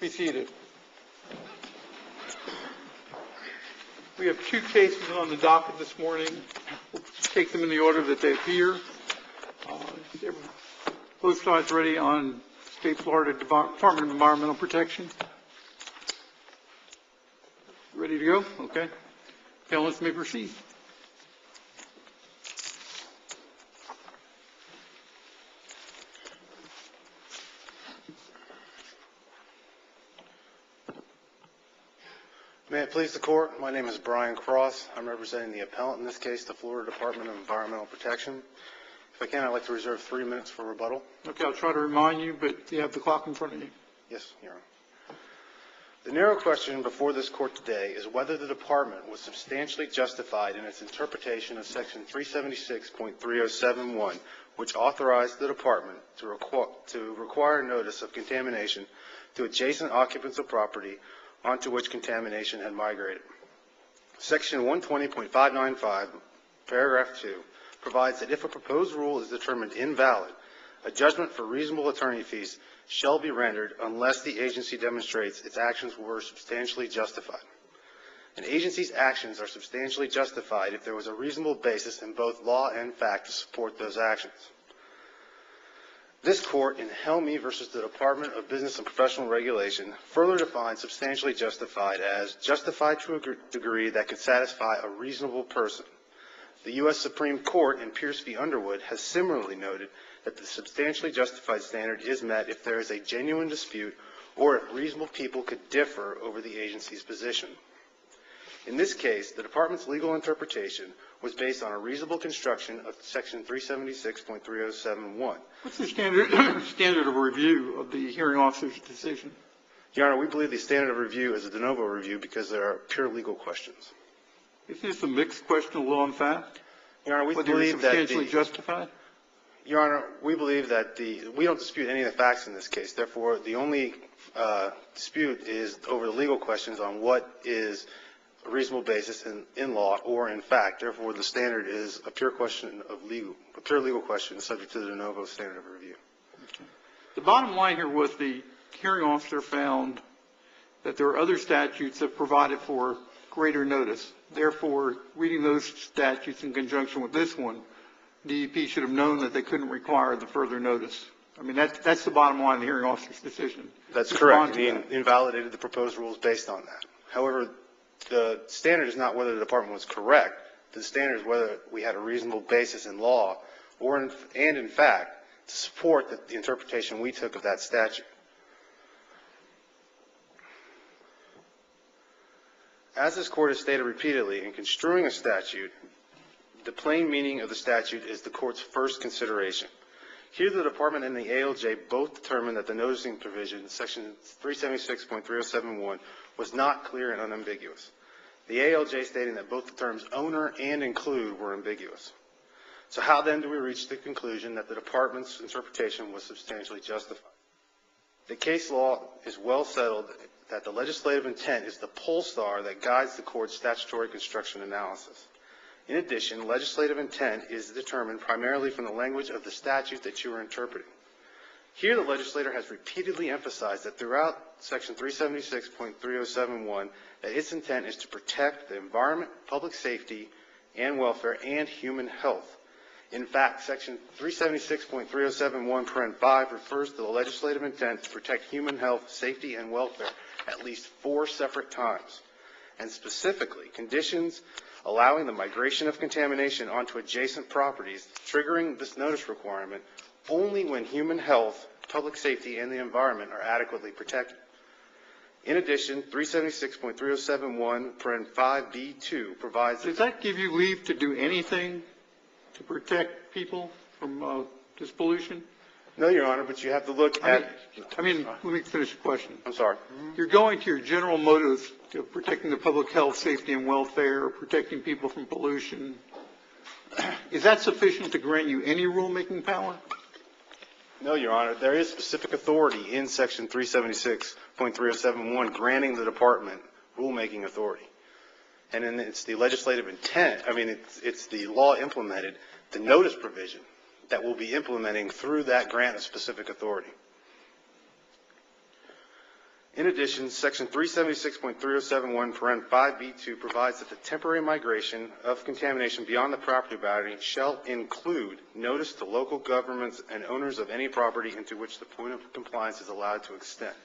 be seated. We have two cases on the docket this morning. We'll take them in the order that they appear. Both sides ready on State Florida Department of Environmental Protection? Ready to go? Okay. Panelists may proceed. May it please the Court, my name is Brian Cross. I'm representing the appellant in this case, the Florida Department of Environmental Protection. If I can, I'd like to reserve 3 minutes for rebuttal. Okay, I'll try to remind you, but you have the clock in front of you. Yes, Your Honor. The narrow question before this Court today is whether the Department was substantially justified in its interpretation of Section 376.3071, which authorized the Department to require notice of contamination to adjacent occupants of property onto which contamination had migrated. Section 120.595, paragraph 2, provides that if a proposed rule is determined invalid, a judgment for reasonable attorney fees shall be rendered unless the agency demonstrates its actions were substantially justified. An agency's actions are substantially justified if there was a reasonable basis in both law and fact to support those actions. This Court in Helmy versus the Department of Business and Professional Regulation further defines substantially justified as justified to a degree that could satisfy a reasonable person. The U.S. Supreme Court in Pierce v. Underwood has similarly noted that the substantially justified standard is met if there is a genuine dispute or if reasonable people could differ over the agency's position. In this case, the Department's legal interpretation was based on a reasonable construction of Section 376.3071. What's the standard of review of the hearing officer's decision? Your Honor, we believe the standard of review is a de novo review because there are pure legal questions. Is this a mixed question of law and fact? Your Honor, we Whether believe that substantially justified? Your Honor, we believe that we don't dispute any of the facts in this case. Therefore, the only dispute is over the legal questions on what is a reasonable basis in law or in fact. Therefore, the standard is a pure question of legal, a pure legal question subject to the de novo standard of review. Okay. The bottom line here was the hearing officer found that there are other statutes that provided for greater notice. Therefore, reading those statutes in conjunction with this one, DEP should have known that they couldn't require the further notice. I mean, that's the bottom line of the hearing officer's decision. That's correct. He invalidated the proposed rules based on that. However, the standard is not whether the Department was correct. The standard is whether we had a reasonable basis in law and in fact to support the interpretation we took of that statute. As this Court has stated repeatedly, in construing a statute, the plain meaning of the statute is the Court's first consideration. Here, the Department and the ALJ both determined that the noticing provision, Section 376.3071, was not clear and unambiguous. The ALJ stating that both the terms owner and include were ambiguous. So how then do we reach the conclusion that the Department's interpretation was substantially justified? The case law is well settled that the legislative intent is the pole star that guides the Court's statutory construction analysis. In addition, legislative intent is determined primarily from the language of the statute that you are interpreting. Here, the legislator has repeatedly emphasized that throughout Section 376.3071 that its intent is to protect the environment, public safety, and welfare, and human health. In fact, Section 376.3071(5) refers to the legislative intent to protect human health, safety, and welfare at least 4 separate times, and specifically conditions allowing the migration of contamination onto adjacent properties, triggering this notice requirement only when human health, public safety, and the environment are adequately protected. In addition, 376.3071(5)(b)(2) provides... Does that give you leave to do anything to protect people from this pollution? No, Your Honor, but you have to look at... let me finish the question. I'm sorry. You're going to your general motives to protecting the public health, safety, and welfare, protecting people from pollution. Is that sufficient to grant you any rulemaking power? No, Your Honor. There is specific authority in Section 376.3071 granting the Department rulemaking authority. And then it's the legislative intent, it's the law implemented, the notice provision that will be implementing through that grant of specific authority. In addition, Section 376.3071, paren 5B2 provides that the temporary migration of contamination beyond the property boundary shall include notice to local governments and owners of any property into which the point of compliance is allowed to extend.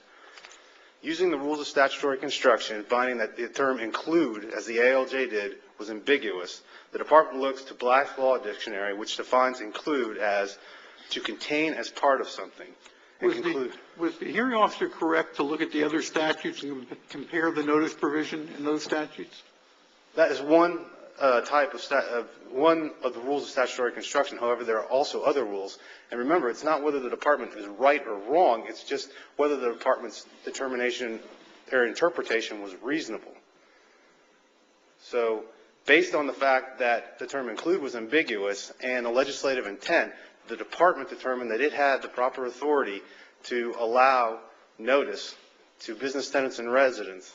Using the rules of statutory construction, finding that the term include, as the ALJ did, was ambiguous, the Department looks to Black's Law Dictionary, which defines include as to contain as part of something. Was the hearing officer correct to look at the other statutes and compare the notice provision in those statutes? That is one type of one of the rules of statutory construction. However, there are also other rules. And remember, it's not whether the department is right or wrong. It's just whether the department's determination or interpretation was reasonable. So based on the fact that the term include was ambiguous and the legislative intent, the department determined that it had the proper authority to allow notice to business tenants and residents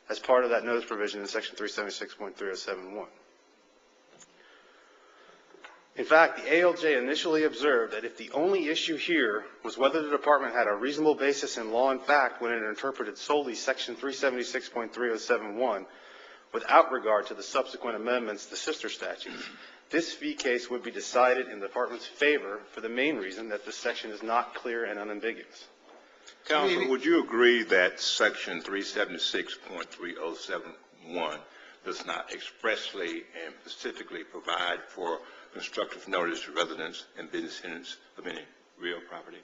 as part of that notice provision in Section 376.3071. In fact, the ALJ initially observed that if the only issue here was whether the department had a reasonable basis in law and fact when it interpreted solely Section 376.3071 without regard to the subsequent amendments to sister statutes, this fee case would be decided in the department's favor for the main reason that this section is not clear and unambiguous. Counsel, would you agree that Section 376.3071 does not expressly and specifically provide for constructive notice to residents and business tenants of any real property?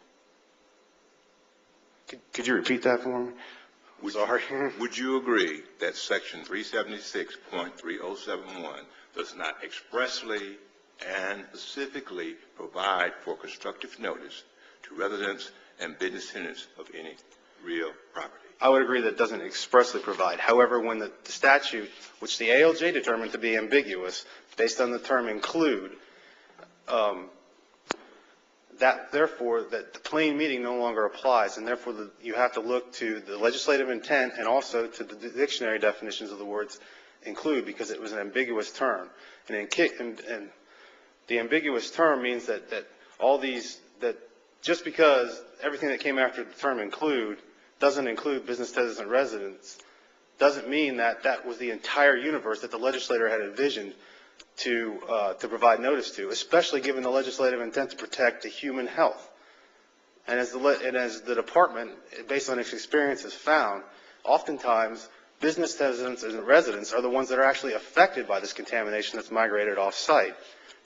Could you repeat that for me? Sorry. Would you agree that Section 376.3071 does not expressly and specifically provide for constructive notice to residents and business tenants of any real property? I would agree that it doesn't expressly provide. However, when the statute, which the ALJ determined to be ambiguous, based on the term include, therefore, that the plain meaning no longer applies, and therefore you have to look to the legislative intent and also to the dictionary definitions of the words include, because it was an ambiguous term. And the ambiguous term means that just because everything that came after the term include doesn't include business tenants and residents, doesn't mean that that was the entire universe that the legislator had envisioned to provide notice to, especially given the legislative intent to protect the human health. And as the department, based on its experience, has found, oftentimes business tenants and residents are the ones that are actually affected by this contamination that's migrated off-site,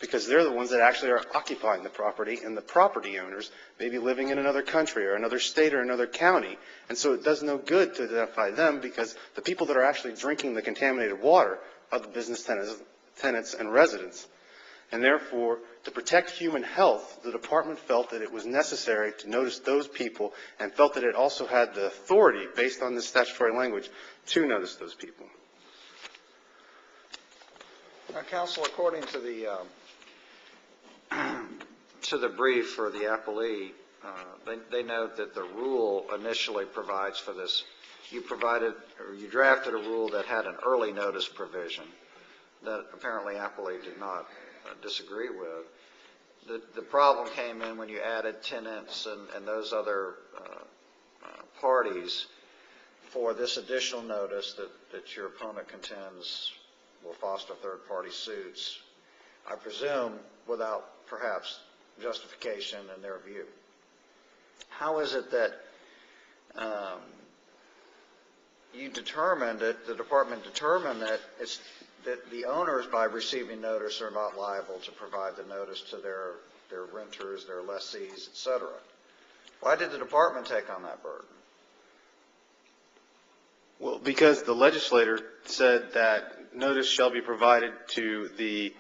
because they're the ones that actually are occupying the property, and the property owners may be living in another country or another state or another county. And so it does no good to identify them, because the people that are actually drinking the contaminated water are the business tenants and residents. And therefore, to protect human health, the department felt that it was necessary to notice those people, and felt that it also had the authority, based on this statutory language, to notice those people. Now, Counsel, according to the brief for the appellee, they note that the rule initially provides for this. You drafted a rule that had an early notice provision that apparently appellee did not disagree with. The problem came in when you added tenants and those other parties for this additional notice that your opponent contends will foster third-party suits, I presume without perhaps justification in their view. How is it that you determined, that the department determined that the owners, by receiving notice, are not liable to provide the notice to their renters, their lessees, etc.? Why did the department take on that burden? Well, because the legislator said that notice shall be provided to the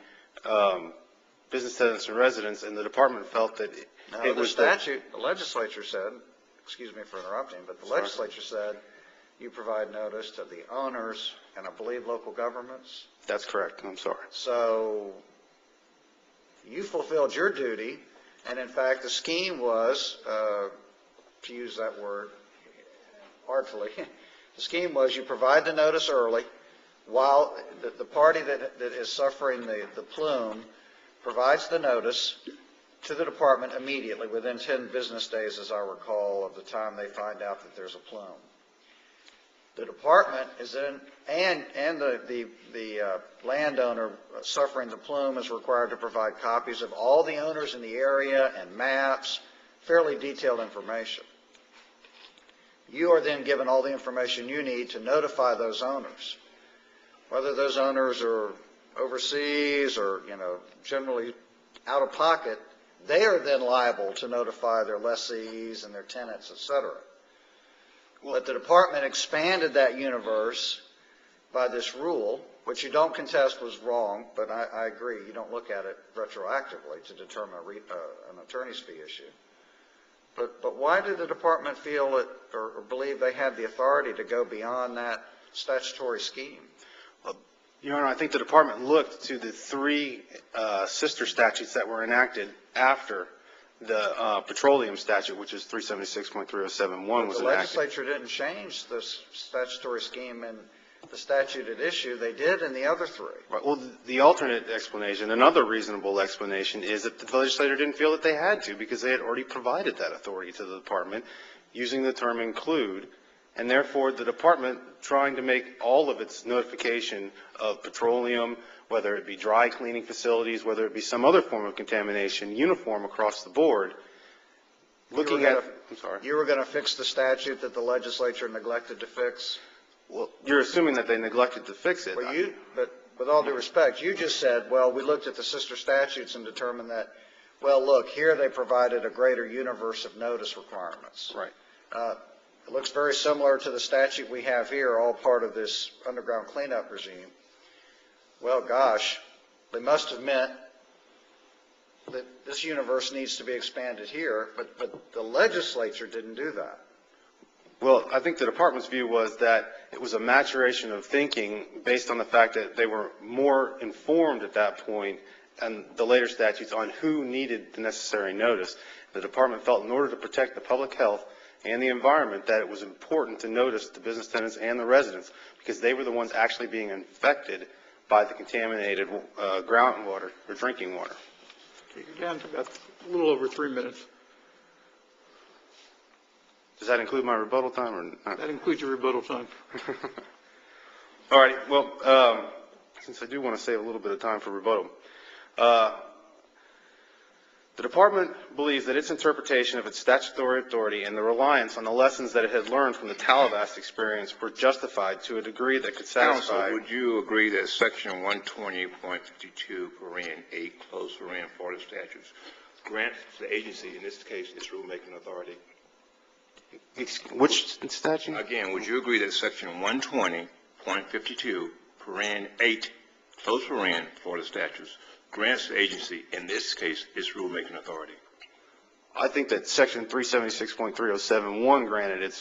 business tenants and residents, and the department felt that it was the legislature said, excuse me for interrupting, but the legislature said you provide notice to the owners and I believe local governments. That's correct. I'm sorry. So you fulfilled your duty, and in fact the scheme was, to use that word artfully, the scheme was you provide the notice early while the party that is suffering the plume provides the notice to the department immediately, within 10 business days, as I recall, of the time they find out that there's a plume. The department is in, and the landowner suffering the plume is required to provide copies of all the owners in the area and maps, fairly detailed information. You are then given all the information you need to notify those owners. Whether those owners are overseas or, generally out of pocket, they are then liable to notify their lessees and their tenants, et cetera. But the department expanded that universe by this rule, which you don't contest was wrong, but I agree, you don't look at it retroactively to determine an attorney's fee issue. But why did the department feel it or believe they had the authority to go beyond that statutory scheme? Your Honor, I think the department looked to the three sister statutes that were enacted after the petroleum statute, which is 376.3071 was The enacted. legislature didn't change the statutory scheme in the statute at issue. They did in the other three. Right. Well, the alternate explanation, another reasonable explanation, is that the legislature didn't feel that they had to because they had already provided that authority to the department using the term include, and therefore the department trying to make all of its notification of petroleum, whether it be dry cleaning facilities, whether it be some other form of contamination, uniform across the board, looking at, I'm sorry. You were going to fix the statute that the legislature neglected to fix? Well, you're assuming that they neglected to fix it. But with all due respect, you just said, well, we looked at the sister statutes and determined that, well, look, here they provided a greater universe of notice requirements. Right. It looks very similar to the statute we have here, all part of this underground cleanup regime. Well, gosh, they must have meant that this universe needs to be expanded here, but the legislature didn't do that. Well, I think the department's view was that it was a maturation of thinking based on the fact that they were more informed at that point and the later statutes on who needed the necessary notice. The department felt in order to protect the public health and the environment that it was important to notice the business tenants and the residents because they were the ones actually being infected by the contaminated groundwater or drinking water. Okay, you're down to about a little over 3 minutes. Does that include my rebuttal time or not? That includes your rebuttal time. All right. Well, since I do want to save a little bit of time for rebuttal, the department believes that its interpretation of its statutory authority and the reliance on the lessons that it had learned from the Talavast experience were justified to a degree that could satisfy. Counsel, would you agree that Section 120.52, A, close Florida statutes, grants the agency, in this case, its rulemaking authority? Which statute? Again, would you agree that Section 120.52, 8, close Florida statutes, grants the agency, in this case, its rulemaking authority? I think that Section 376.3071 granted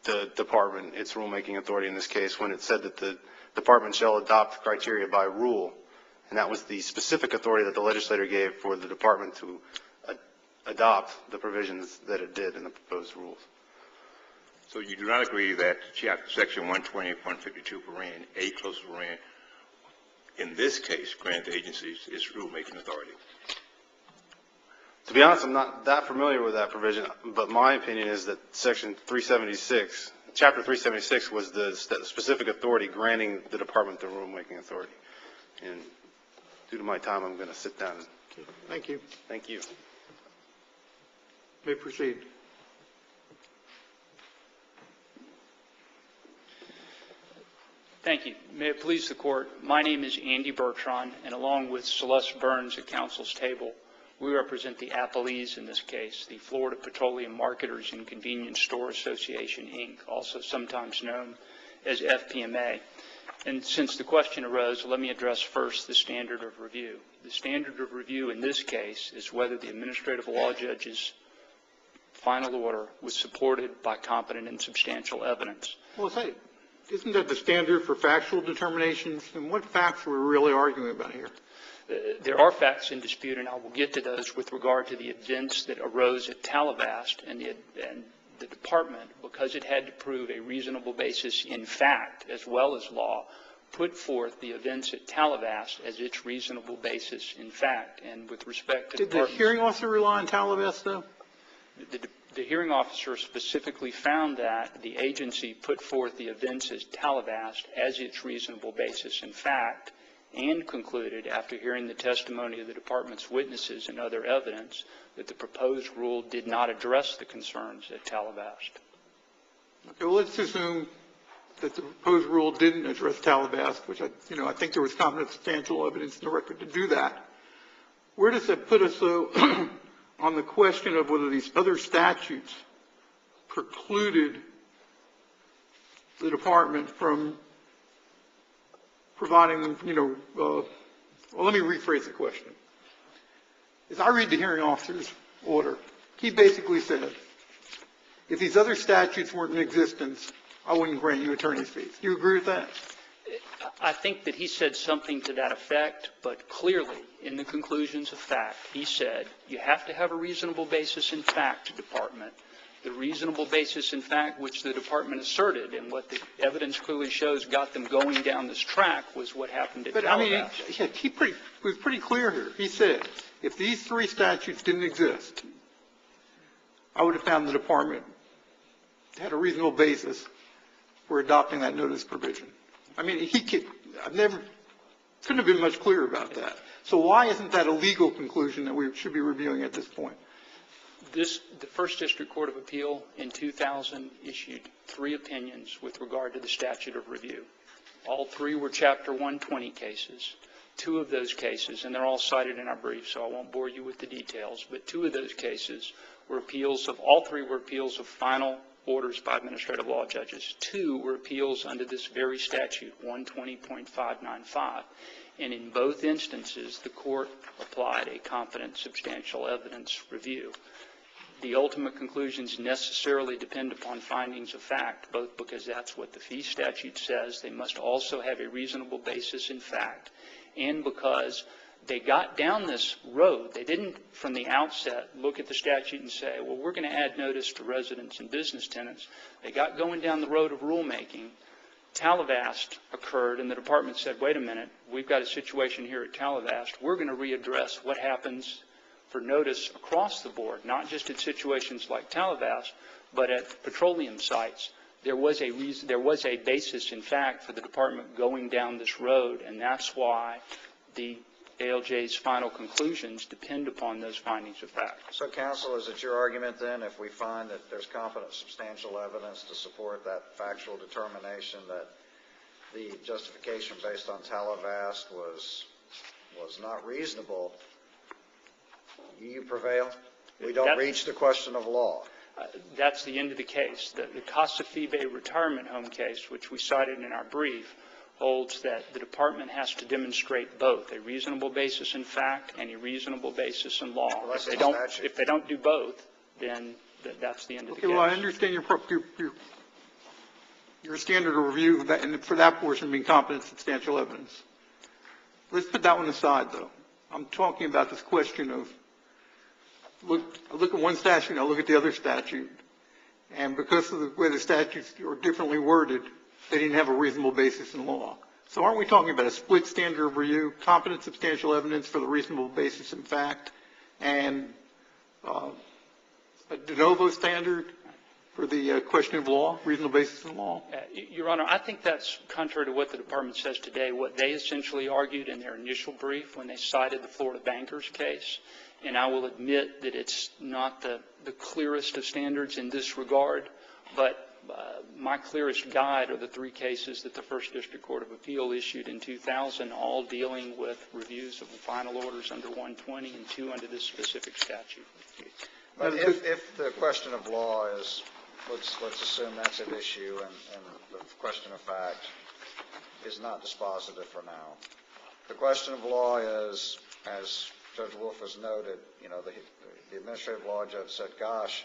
the department its rulemaking authority in this case when it said that the department shall adopt criteria by rule, and that was the specific authority that the legislator gave for the department to adopt the provisions that it did in the proposed rules. So you do not agree that Section 120.52, A, close in this case, grant the agency its rulemaking authority? To be honest, I'm not that familiar with that provision, but my opinion is that Section 376, Chapter 376 was the specific authority granting the department the rulemaking authority. And due to my time, I'm going to sit down. Okay, thank you. Thank you. May proceed. Thank you. May it please the Court, my name is Andy Bertrand, and along with Celeste Burns at Council's table, we represent the appellees in this case, the Florida Petroleum Marketers and Convenience Store Association, Inc., also sometimes known as FPMA. And since the question arose, let me address first the standard of review. The standard of review in this case is whether the administrative law judge's final order was supported by competent and substantial evidence. Well, say, isn't that the standard for factual determinations? And what facts are we really arguing about here? There are facts in dispute, and I will get to those with regard to the events that arose at Talavast and the department, because it had to prove a reasonable basis in fact as well as law, put forth the events at Talavast as its reasonable basis in fact. And with respect to Did the hearing officer rely on Talavast, though? The The hearing officer specifically found that the agency put forth the events as Talavast as its reasonable basis in fact, and concluded, after hearing the testimony of the department's witnesses and other evidence, that the proposed rule did not address the concerns at Talavast. Okay, well, let's assume that the proposed rule didn't address Talavast, which I think there was competent substantial evidence in the record to do that. Where does that put us, though, on the question of whether these other statutes precluded the department from providing them, well, let me rephrase the question. As I read the hearing officer's order, he basically said, if these other statutes weren't in existence, I wouldn't grant you attorney's fees. Do you agree with that? I think that he said something to that effect, but clearly, in the conclusions of fact, he said, you have to have a reasonable basis in fact, department. The reasonable basis in fact which the department asserted and what the evidence clearly shows got them going down this track was what happened at Talavast. But, I mean, he was pretty clear here. He said, if these three statutes didn't exist, I would have found the department had a reasonable basis for adopting that notice provision. I mean, couldn't have been much clearer about that. So why isn't that a legal conclusion that we should be reviewing at this point? The First District Court of Appeal in 2000 issued 3 opinions with regard to the statute of review. All 3 were Chapter 120 cases. 2 of those cases, and they're all cited in our brief, so I won't bore you with the details, but 2 of those cases were all 3 were appeals of final orders by administrative law judges. 2 were appeals under this very statute, 120.595. And in both instances, the court applied a competent substantial evidence review. The ultimate conclusions necessarily depend upon findings of fact, both because that's what the fee statute says, they must also have a reasonable basis in fact, and because they got down this road. They didn't, from the outset, look at the statute and say, well, we're going to add notice to residents and business tenants. They got going down the road of rulemaking. Talavast occurred, and the department said, wait a minute, we've got a situation here at Talavast. We're going to readdress what happens for notice across the board, not just at situations like Talavast, but at petroleum sites. There was a basis, in fact, for the department going down this road, and that's why the ALJ's final conclusions depend upon those findings of fact. So, counsel, is it your argument then, if we find that there's competent substantial evidence to support that factual determination that the justification based on Talavast was not reasonable, you prevail? We don't reach the question of law. That's the end of the case. The Casa Fibe retirement home case, which we cited in our brief, holds that the department has to demonstrate both a reasonable basis in fact and a reasonable basis in law. Well, if they don't do both, then that's the end of the case. Well, I understand your standard of review, and for that portion being competent substantial evidence. Let's put that one aside, though. I'm talking about this question of, I look at one statute, I look at the other statute, and because of the way the statutes are differently worded, they didn't have a reasonable basis in law. So aren't we talking about a split standard of review, competent substantial evidence for the reasonable basis in fact, and a de novo standard for the question of law, reasonable basis in law? Your Honor, I think that's contrary to what the department says today. What they essentially argued in their initial brief when they cited the Florida Bankers case, and I will admit that it's not the clearest of standards in this regard, but my clearest guide are the 3 cases that the First District Court of Appeal issued in 2000, all dealing with reviews of the final orders under 120 and 2 under this specific statute. But if the question of law is, let's assume that's at issue, and the question of fact is not dispositive for now. The question of law is, as Judge Wolf has noted, the administrative law judge said, gosh,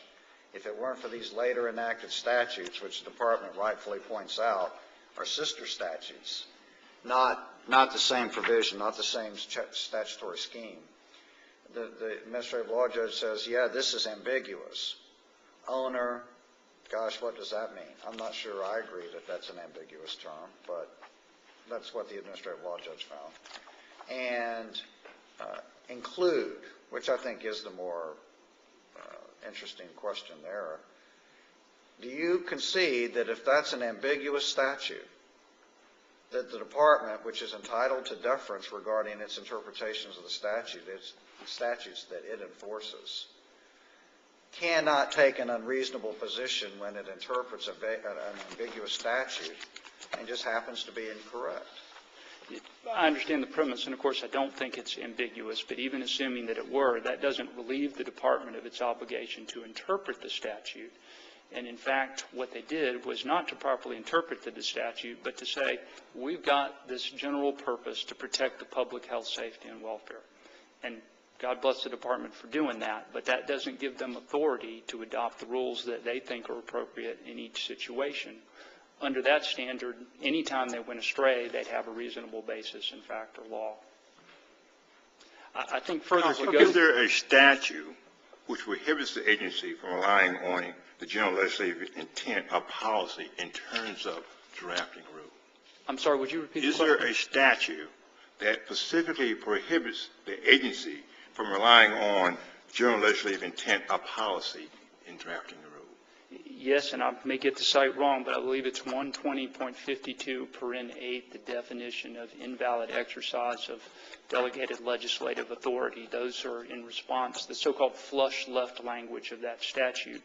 if it weren't for these later enacted statutes, which the department rightfully points out, are sister statutes, not the same provision, not the same statutory scheme. The administrative law judge says, yeah, this is ambiguous. Owner, gosh, what does that mean? I'm not sure I agree that that's an ambiguous term, but that's what the administrative law judge found. And include, which I think is the more interesting question there. Do you concede that if that's an ambiguous statute, that the department, which is entitled to deference regarding its interpretations of the statutes that it enforces, cannot take an unreasonable position when it interprets an ambiguous statute and just happens to be incorrect? I understand the premise, and of course I don't think it's ambiguous, but even assuming that it were, that doesn't relieve the department of its obligation to interpret the statute. And in fact, what they did was not to properly interpret the statute, but to say, we've got this general purpose to protect the public health, safety, and welfare. And God bless the department for doing that, but that doesn't give them authority to adopt the rules that they think are appropriate in each situation. Under that standard, anytime they went astray, they'd have a reasonable basis in fact or law. I think further to go... Is there a statute which prohibits the agency from relying on the general legislative intent or policy in terms of drafting rules? I'm sorry, would you repeat the Is question? there a statute that specifically prohibits the agency from relying on general legislative intent or policy in drafting the rule? Yes, and I may get the site wrong, but I believe it's 120.52 paren 8, the definition of invalid exercise of delegated legislative authority. Those are in response to the so-called flush left language of that statute,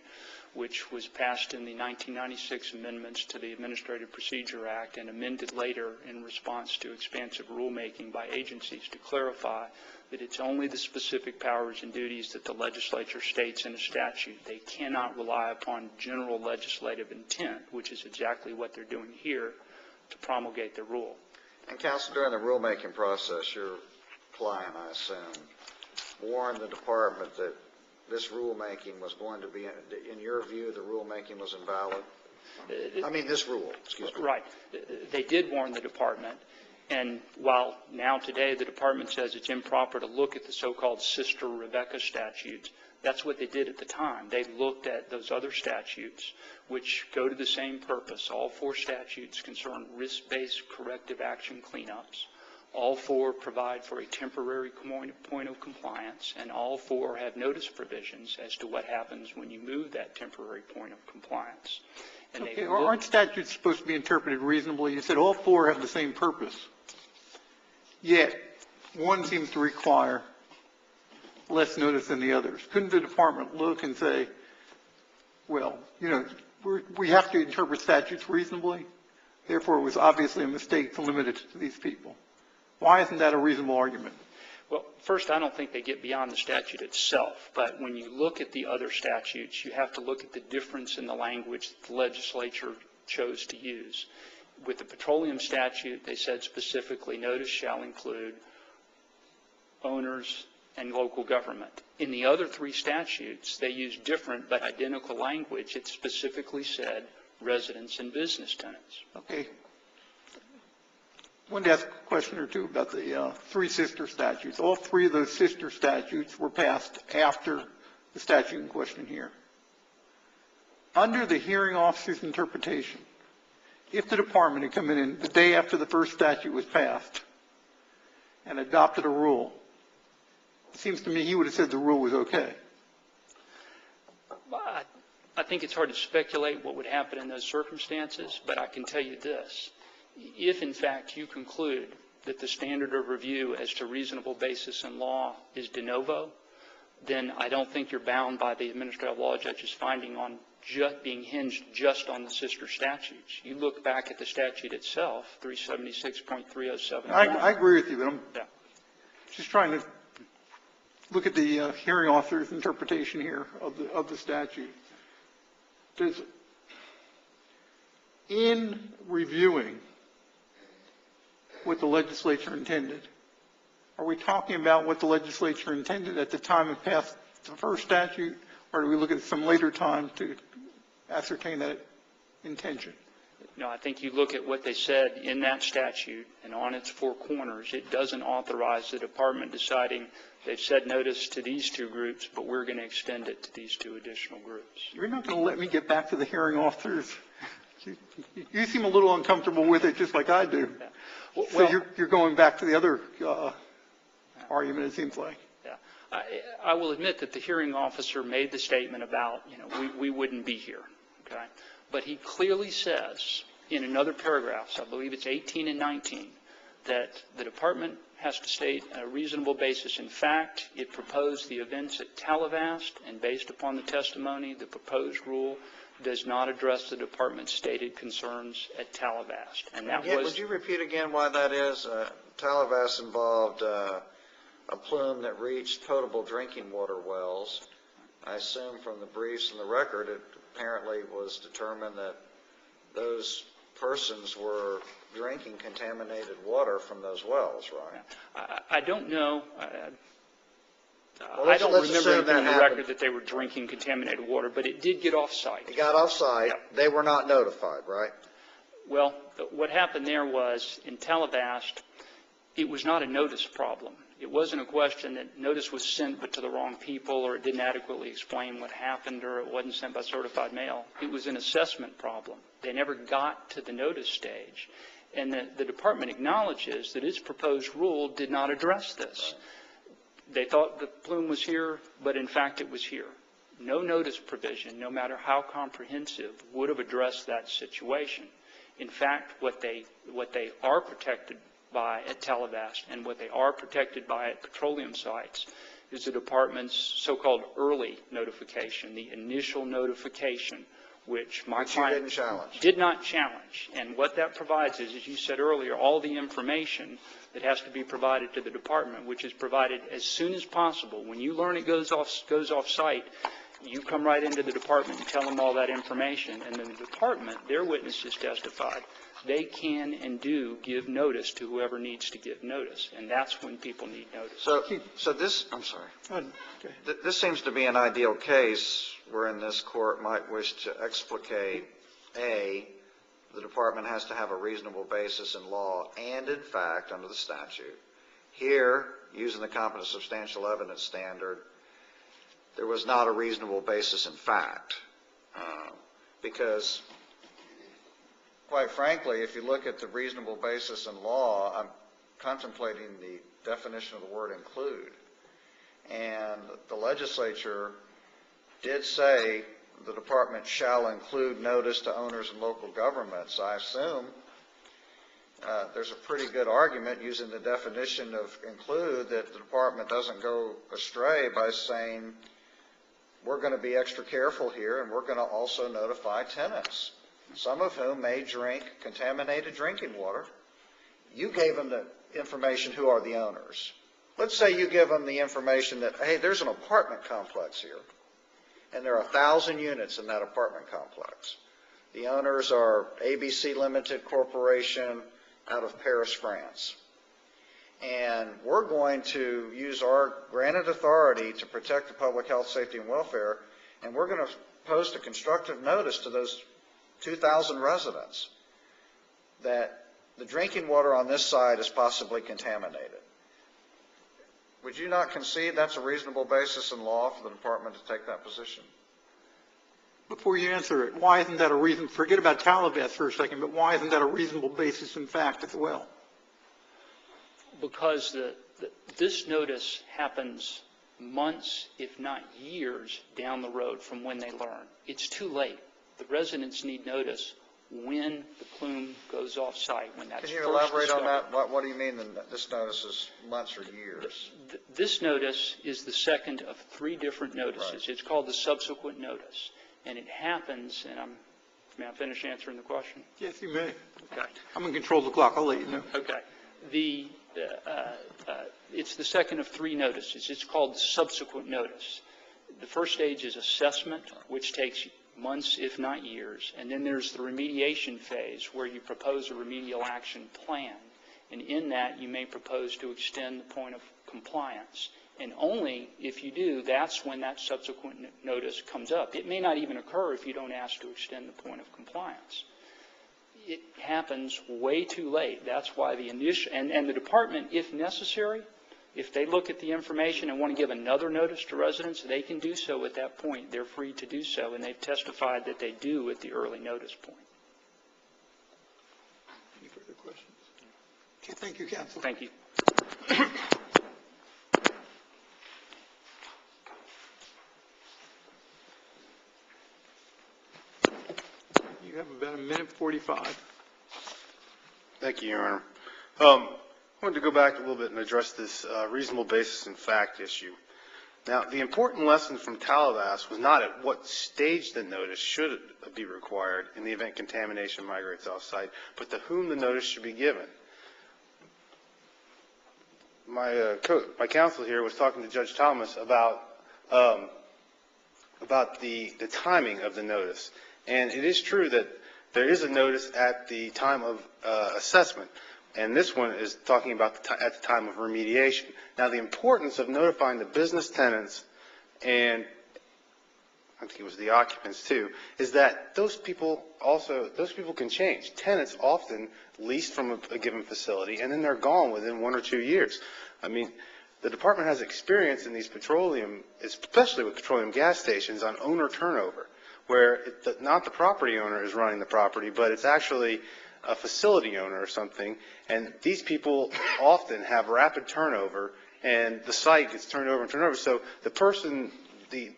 which was passed in the 1996 amendments to the Administrative Procedure Act and amended later in response to expansive rulemaking by agencies to clarify that it's only the specific powers and duties that the legislature states in a statute. They cannot rely upon general legislative intent, which is exactly what they're doing here, to promulgate the rule. And counsel, during the rulemaking process, your client, I assume, warned the department that this rulemaking was going to be, in your view, the rulemaking was invalid? I mean, this rule, excuse me. Right. They did warn the department. And while now today the department says it's improper to look at the so-called Sister Rebecca statutes, that's what they did at the time. They looked at those other statutes which go to the same purpose. All four statutes concern risk-based corrective action cleanups. All four provide for a temporary point of compliance, and all four have notice provisions as to what happens when you move that temporary point of compliance. And okay, aren't statutes supposed to be interpreted reasonably? You said all four have the same purpose. Yet, one seems to require less notice than the others. Couldn't the department look and say, well, you know, we have to interpret statutes reasonably, therefore it was obviously a mistake to limit it to these people? Why isn't that a reasonable argument? Well, first, I don't think they get beyond the statute itself, but when you look at the other statutes, you have to look at the difference in the language that the legislature chose to use. With the petroleum statute, they said specifically notice shall include owners and local government. In the other three statutes, they used different but identical language. It specifically said residents and business tenants. Okay. I wanted to ask a question or two about the three sister statutes. All three of those sister statutes were passed after the statute in question here. Under the hearing officer's interpretation, if the department had come in the day after the first statute was passed and adopted a rule, it seems to me he would have said the rule was okay. I think it's hard to speculate what would happen in those circumstances, but I can tell you this. If, in fact, you conclude that the standard of review as to reasonable basis in law is de novo, then I don't think you're bound by the administrative law judge's finding on being hinged just on the sister statutes. You look back at the statute itself, 376.307. I agree with you, but I'm just trying to look at the hearing officer's interpretation here of the statute. In reviewing what the legislature intended, are we talking about what the legislature intended at the time it passed the first statute, or do we look at some later time to ascertain that intention? No, I think you look at what they said in that statute, and on its four corners, it doesn't authorize the department deciding they've said notice to these two groups, but we're going to extend it to these two additional groups. You're not going to let me get back to the hearing officers? You seem a little uncomfortable with it, just like I do. Well, so you're going back to the other argument, it seems like. Yeah. I will admit that the hearing officer made the statement about, we wouldn't be here, okay? But he clearly says in another paragraph, I believe it's 18 and 19, that the department has to state a reasonable basis. In fact, it proposed the events at Talavast, and based upon the testimony, the proposed rule does not address the department's stated concerns at Talavast. And that was... Would you repeat again why that is? Talavast involved a plume that reached potable drinking water wells. I assume from the briefs and the record, it apparently was determined that those persons were drinking contaminated water from those wells, right? I don't know. Well, I don't let's remember assume that in the happened. record that they were drinking contaminated water, but it did get off-site. It got off-site. Yeah. They were not notified, right? Well, what happened there was, in Talavast, it was not a notice problem. It wasn't a question that notice was sent but to the wrong people, or it didn't adequately explain what happened, or it wasn't sent by certified mail. It was an assessment problem. They never got to the notice stage. And the department acknowledges that its proposed rule did not address this. They thought the plume was here, but in fact it was here. No notice provision, no matter how comprehensive, would have addressed that situation. In fact, what they are protected by at Talavast and what they are protected by at petroleum sites is the department's so-called early notification, the initial notification, which my client did not challenge. And what that provides is, as you said earlier, all the information that has to be provided to the department, which is provided as soon as possible. When you learn it goes off site, you come right into the department and tell them all that information. And then the department, their witnesses testified, they can and do give notice to whoever needs to give notice. And that's when people need notice. So this, I'm sorry. Okay. This seems to be an ideal case wherein this court might wish to explicate, A, the department has to have a reasonable basis in law and in fact under the statute. Here, using the competent substantial evidence standard, there was not a reasonable basis in fact. Because, quite frankly, if you look at the reasonable basis in law, I'm contemplating the definition of the word include. And the legislature did say the department shall include notice to owners and local governments. I assume there's a pretty good argument using the definition of include that the department doesn't go astray by saying we're going to be extra careful here and we're going to also notify tenants, some of whom may drink contaminated drinking water. You gave them the information who are the owners. Let's say you give them the information that, hey, there's an apartment complex here, and there are 1,000 units in that apartment complex. The owners are ABC Limited Corporation out of Paris, France. And we're going to use our granted authority to protect the public health, safety, and welfare, and we're going to post a constructive notice to those 2,000 residents that the drinking water on this side is possibly contaminated. Would you not concede that's a reasonable basis in law for the department to take that position? Before you answer it, why isn't that a reason? Forget about Talavast for a second, but why isn't that a reasonable basis in fact as well? Because this notice happens months, if not years, down the road from when they learn. It's too late. The residents need notice when the plume goes off-site, when that's Can you first elaborate on discovered. that? What do you mean that this notice is months or years? This notice is the second of 3 different notices. Right. It's called the subsequent notice. And it happens, and may I finish answering the question? Yes, you may. Okay. I'm in control of the clock. I'll let you know. Okay. It's the second of 3 notices. It's called subsequent notice. The first stage is assessment, which takes months, if not years. And then there's the remediation phase, where you propose a remedial action plan. And in that, you may propose to extend the point of compliance. And only if you do, that's when that subsequent notice comes up. It may not even occur if you don't ask to extend the point of compliance. It happens way too late. That's why the initial, and the department, if necessary, if they look at the information and want to give another notice to residents, they can do so at that point. They're free to do so, and they've testified that they do at the early notice point. Any further questions? Okay, thank you, counsel. Thank you. minute 45. Thank you, Your Honor. I wanted to go back a little bit and address this reasonable basis in fact issue. Now, the important lesson from Talavas was not at what stage the notice should be required in the event contamination migrates off-site, but to whom the notice should be given. My counsel here was talking to Judge Thomas about the timing of the notice. And it is true that there is a notice at the time of assessment, and this one is talking about at the time of remediation. Now, the importance of notifying the business tenants, and I think it was the occupants too, is that those people can change. Tenants often lease from a given facility, and then they're gone within 1 or 2 years. I mean, the department has experience in these petroleum, especially with petroleum gas stations, on owner turnover, where not the property owner is running the property, but it's actually a facility owner or something, and these people often have rapid turnover, and the site gets turned over and turned over. So the person, the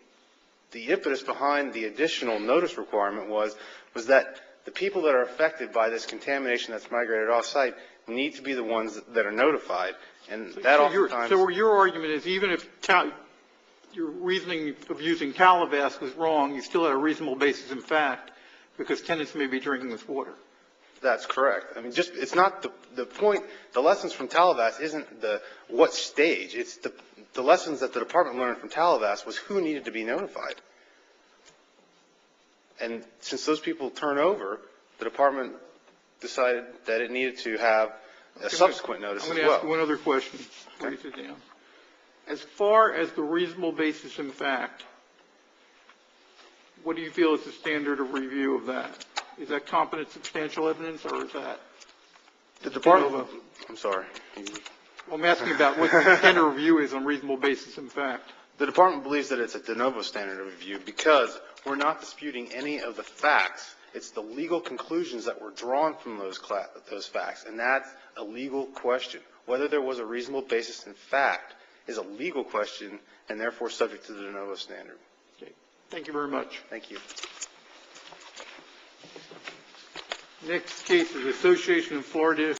impetus behind the additional notice requirement was that the people that are affected by this contamination that's migrated off-site need to be the ones that are notified, and that oftentimes... So your argument is even if your reasoning of using Talavas was wrong, you still had a reasonable basis in fact, because tenants may be drinking this water. That's correct. I mean, it's not the point. The lessons from Talavas isn't what stage. It's the lessons that the department learned from Talavas was who needed to be notified. And since those people turn over, the department decided that it needed to have a subsequent notice as well. I'm going to ask you one other question. Before you sit down. As far as the reasonable basis in fact, what do you feel is the standard of review of that? Is that competent substantial evidence, or is that? The department. I'm sorry. Well, I'm asking about what the standard of review is on reasonable basis in fact. The department believes that it's a de novo standard of review because we're not disputing any of the facts. It's the legal conclusions that were drawn from those facts, and that's a legal question. Whether there was a reasonable basis in fact is a legal question and therefore subject to the de novo standard. Okay. Thank you very much. Thank you. Next case is Association of Florida